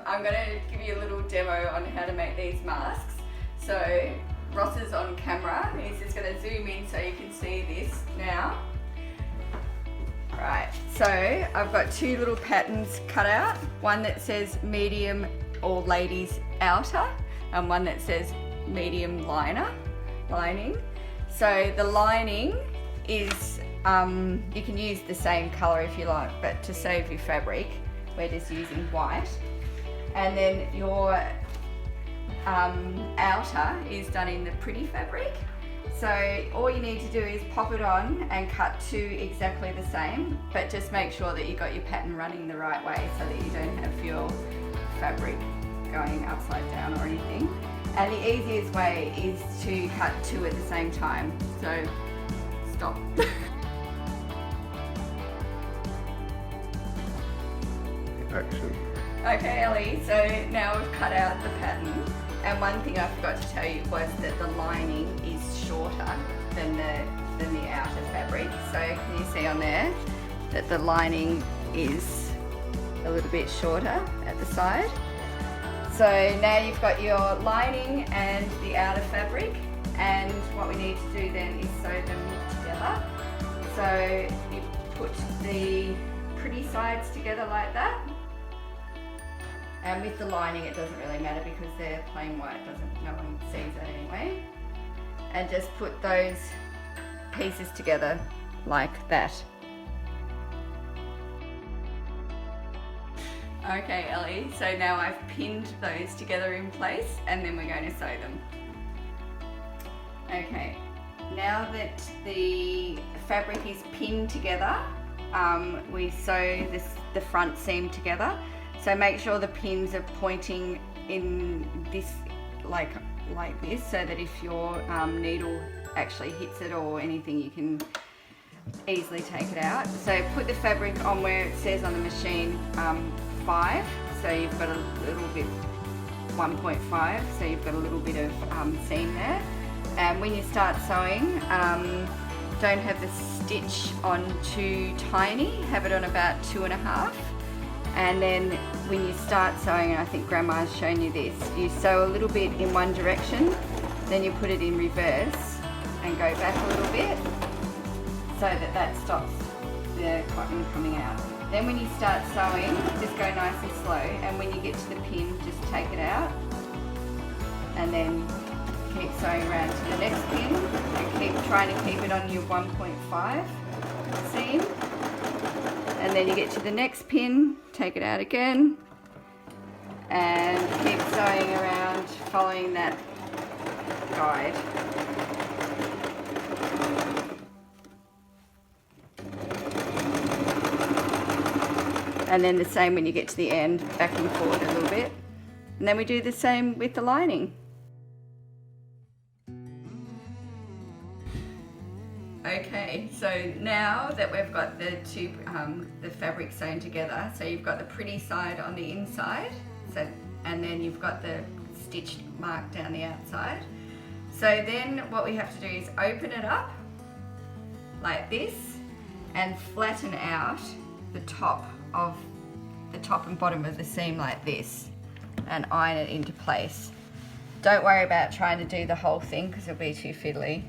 I'm gonna give you a little demo on how to make these masks. So Ross is on camera. He's just gonna zoom in so you can see this now. Right, so I've got two little patterns cut out. One that says medium or ladies outer, and one that says medium lining. So the lining is, you can use the same color if you like, but to save your fabric, we're just using white. And then your outer is done in the pretty fabric. So all you need to do is pop it on and cut two exactly the same, but just make sure that you got your pattern running the right way so that you don't have your fabric going upside down or anything. And the easiest way is to cut two at the same time. So stop. Action. Okay, Ellie, so now we've cut out the pattern. And one thing I forgot to tell you was that the lining is shorter than the outer fabric. So can you see on there that the lining is a little bit shorter at the side? So now you've got your lining and the outer fabric, and what we need to do then is sew them together. So you put the pretty sides together like that. And with the lining it doesn't really matter because they're plain white, no one sees that anyway. And just put those pieces together like that. Okay, Ellie, so now I've pinned those together in place and then we're going to sew them. Okay, now that the fabric is pinned together, we sew the front seam together. So make sure the pins are pointing in this, like this, so that if your needle actually hits it or anything, you can easily take it out. So put the fabric on where it says on the machine 5, so you've got a little bit, 1.5, so you've got a little bit of seam there. And when you start sewing, don't have the stitch on too tiny, have it on about 2.5. And then when you start sewing, and I think Grandma's shown you this, you sew a little bit in one direction, then you put it in reverse and go back a little bit so that stops the cotton coming out. Then when you start sewing, just go nice and slow, and when you get to the pin, just take it out and then keep sewing around to the next pin and keep trying to keep it on your 1.5 seam. And then you get to the next pin, take it out again, and keep sewing around following that guide. And then the same when you get to the end, back and forward a little bit. And then we do the same with the lining. Okay, so now that we've got the two, the fabric sewn together, so you've got the pretty side on the inside, so, and then you've got the stitched mark down the outside. So then what we have to do is open it up like this and flatten out the top and bottom of the seam like this and iron it into place. Don't worry about trying to do the whole thing because it'll be too fiddly.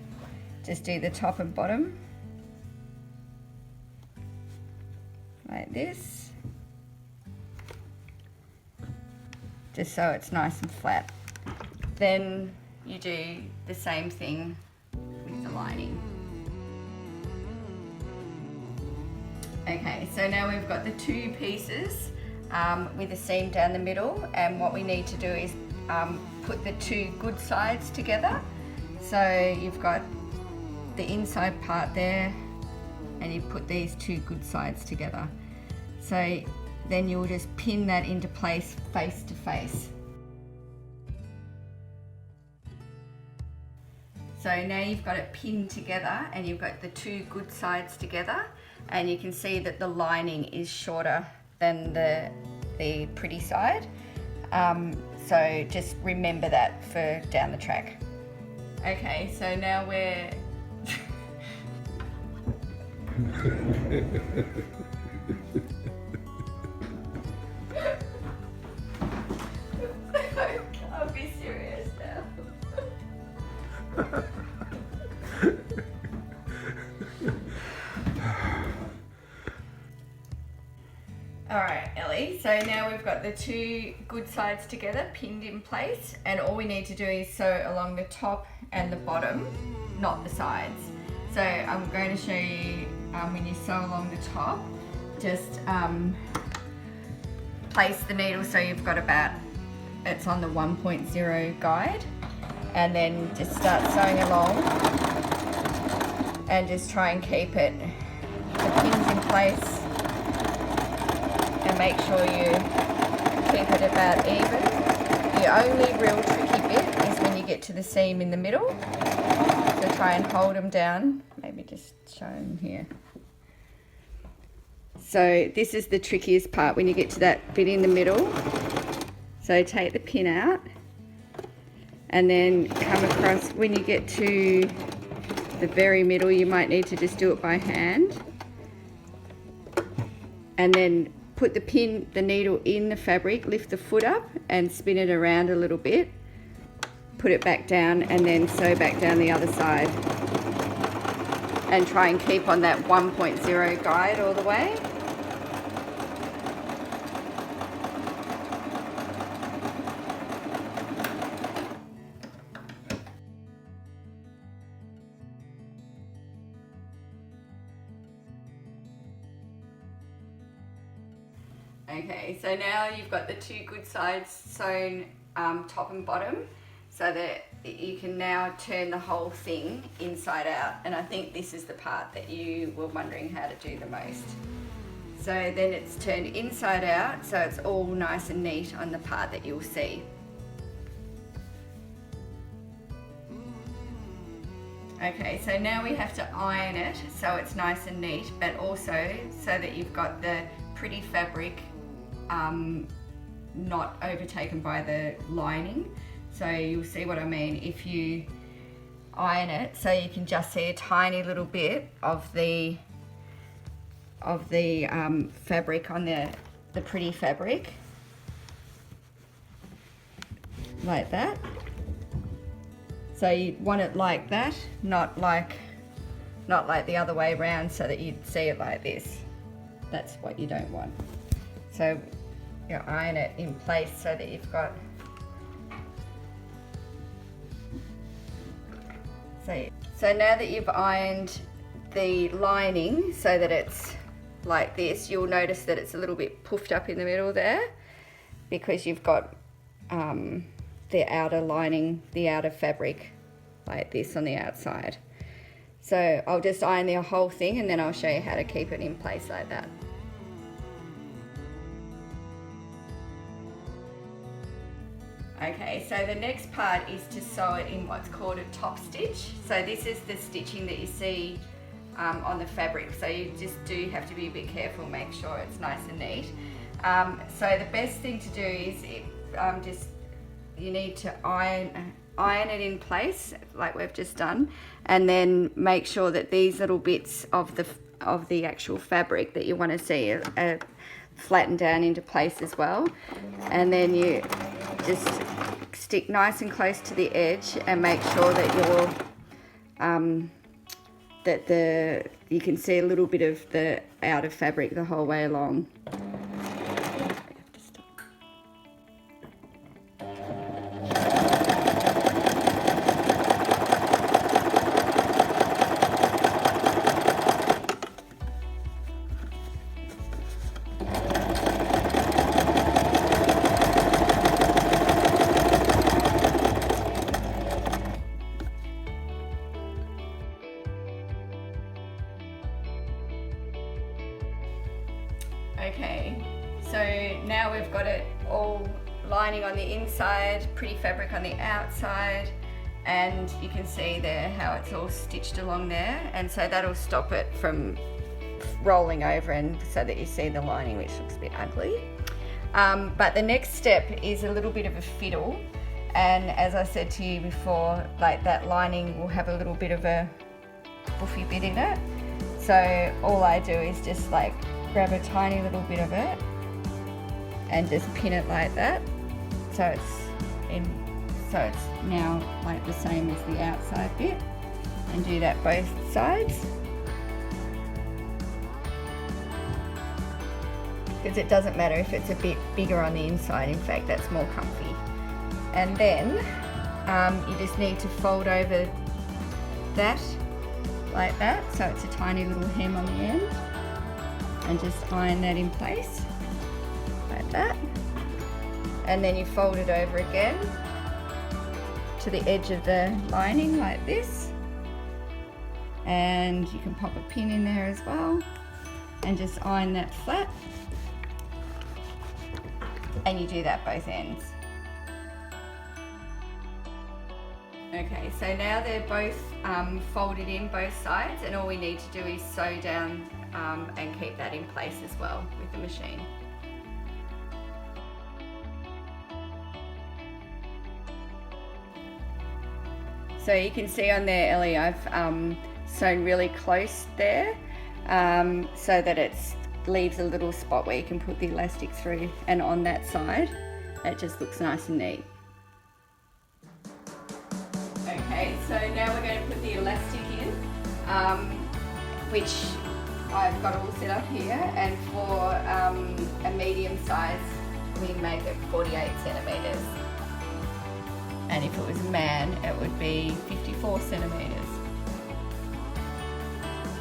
Just do the top and bottom like this, just so it's nice and flat. Then you do the same thing with the lining. Okay, so now we've got the two pieces with a seam down the middle, and what we need to do is put the two good sides together. So you've got the inside part there, and you put these two good sides together. So then you'll just pin that into place face to face. So now you've got it pinned together and you've got the two good sides together, and you can see that the lining is shorter than the pretty side. So just remember that for down the track. Okay, so now we're Alright, Ellie, so now we've got the two good sides together, pinned in place, and all we need to do is sew along the top and the bottom, not the sides. So I'm going to show you when you sew along the top, just place the needle so you've got about, it's on the 1.0 guide, and then just start sewing along and just try and keep the pins in place. And make sure you keep it about even. The only real tricky bit is when you get to the seam in the middle. So try and hold them down. Maybe just show them here. So this is the trickiest part when you get to that bit in the middle. So take the pin out and then come across. When you get to the very middle, you might need to just do it by hand. And then put the needle in the fabric, lift the foot up and spin it around a little bit, put it back down and then sew back down the other side. And try and keep on that 1.0 guide all the way. Okay, so now you've got the two good sides sewn top and bottom, so that you can now turn the whole thing inside out. And I think this is the part that you were wondering how to do the most. So then it's turned inside out, so it's all nice and neat on the part that you'll see. Okay, so now we have to iron it so it's nice and neat, but also so that you've got the pretty fabric not overtaken by the lining. So you'll see what I mean if you iron it, so you can just see a tiny little bit of the fabric on the pretty fabric, like that. So you want it like that, not like the other way around, so that you'd see it like this. That's what you don't want. So you iron it in place so that you've got, so now that you've ironed the lining so that it's like this, you'll notice that it's a little bit puffed up in the middle there, because you've got the outer lining, the outer fabric like this on the outside. So I'll just iron the whole thing and then I'll show you how to keep it in place like that. Okay, so the next part is to sew it in what's called a top stitch. So this is the stitching that you see on the fabric. So you just do have to be a bit careful, make sure it's nice and neat. So the best thing to do is you need to iron it in place like we've just done, and then make sure that these little bits of the actual fabric that you want to see are flattened down into place as well. And then you just stick nice and close to the edge and make sure that you can see a little bit of the outer fabric the whole way along. Okay, so now we've got it all lining on the inside, pretty fabric on the outside, and you can see there how it's all stitched along there, and so that'll stop it from rolling over, and so that you see the lining, which looks a bit ugly. But the next step is a little bit of a fiddle, and as I said to you before, like that lining will have a little bit of a buffy bit in it. So all I do is just like grab a tiny little bit of it and just pin it like that, so it's now like the same as the outside bit, and do that both sides. because it doesn't matter if it's a bit bigger on the inside. In fact, that's more comfy. And then you just need to fold over that like that, so it's a tiny little hem on the end, and just iron that in place like that. And then you fold it over again to the edge of the lining like this, and you can pop a pin in there as well and just iron that flat, and you do that both ends. Okay, so now they're both folded in both sides, and all we need to do is sew down and keep that in place as well with the machine. So you can see on there, Ellie, I've sewn really close there so that it leaves a little spot where you can put the elastic through, and on that side it just looks nice and neat. Okay, so now we're going to put the elastic in, which I've got all set up here, and for a medium size we make it 48 centimetres. And if it was a man, it would be 54 centimetres.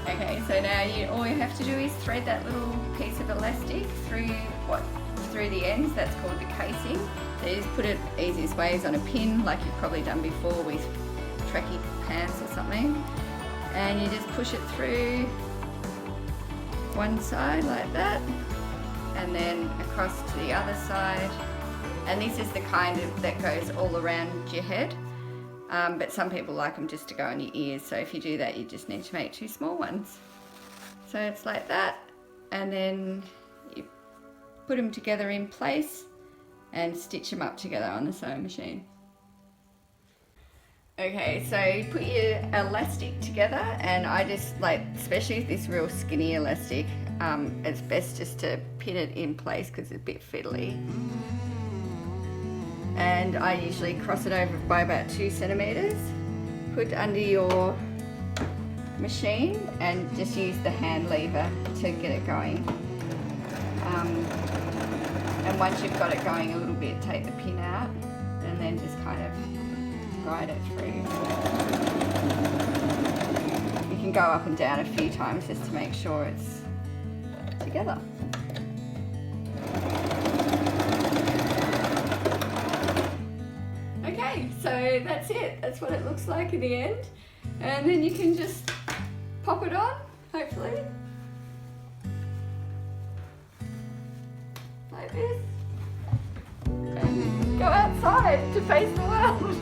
Okay, so now all you have to do is thread that little piece of elastic through the ends. That's called the casing. So you just put it, easiest way is on a pin, like you've probably done before with tracky pants or something. And you just push it through one side like that, and then across to the other side. And this is the kind that goes all around your head, but some people like them just to go on your ears, so if you do that you just need to make 2 small ones. So it's like that, and then you put them together in place and stitch them up together on the sewing machine. Okay, so you put your elastic together, and I just like, especially with this real skinny elastic, it's best just to pin it in place because it's a bit fiddly. And I usually cross it over by about 2 centimetres. Put under your machine and just use the hand lever to get it going. And once you've got it going a little bit, take the pin out and then just kind of guide it through. You can go up and down a few times just to make sure it's together. Okay, so that's it. That's what it looks like in the end. And then you can just pop it on, hopefully. Like this. And go outside to face the world.